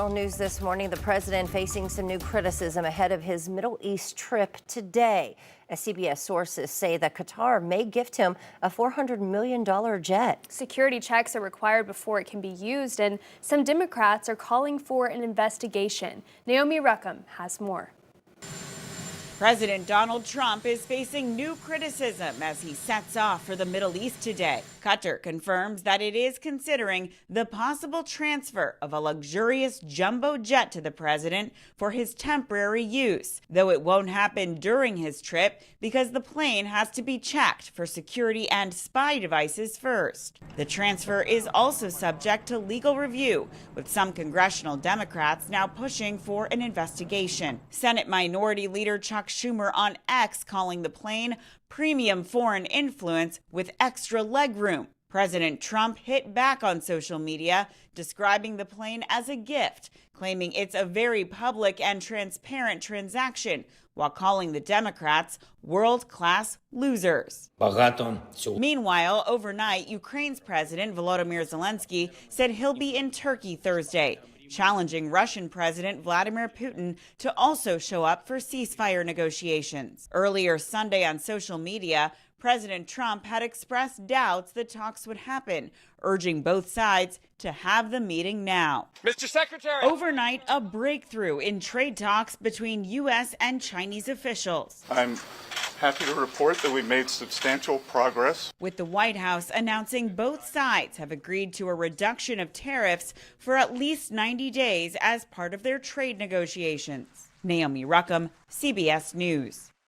national news this morning. The president facing some new criticism ahead of his Middle East trip today. As CBS sources say that Qatar may gift him a $400 million jet. Security checks are required before it can be used, and some Democrats are calling for an investigation. Naomi Ruckham has more. President Donald Trump is facing new criticism as he sets off for the Middle East today. Qatar confirms that it is considering the possible transfer of a luxurious jumbo jet to the president for his temporary use, though it won't happen during his trip because the plane has to be checked for security and spy devices first. The transfer is also subject to legal review, with some congressional Democrats now pushing for an investigation. Senate Minority Leader Chuck Schumer on X calling the plane premium foreign influence with extra legroom. President Trump hit back on social media, describing the plane as a gift, claiming it's a very public and transparent transaction, while calling the Democrats world-class losers. Meanwhile, overnight, Ukraine's President Volodymyr Zelensky said he'll be in Turkey Thursday, challenging Russian President Vladimir Putin to also show up for ceasefire negotiations. Earlier Sunday on social media, President Trump had expressed doubts that talks would happen, urging both sides to have the meeting now. Mr. Secretary! Overnight, a breakthrough in trade talks between U.S. and Chinese officials. I'm happy to report that we made substantial progress, with the White House announcing both sides have agreed to a reduction of tariffs for at least 90 days as part of their trade negotiations. Naomi Ruckham, CBS News.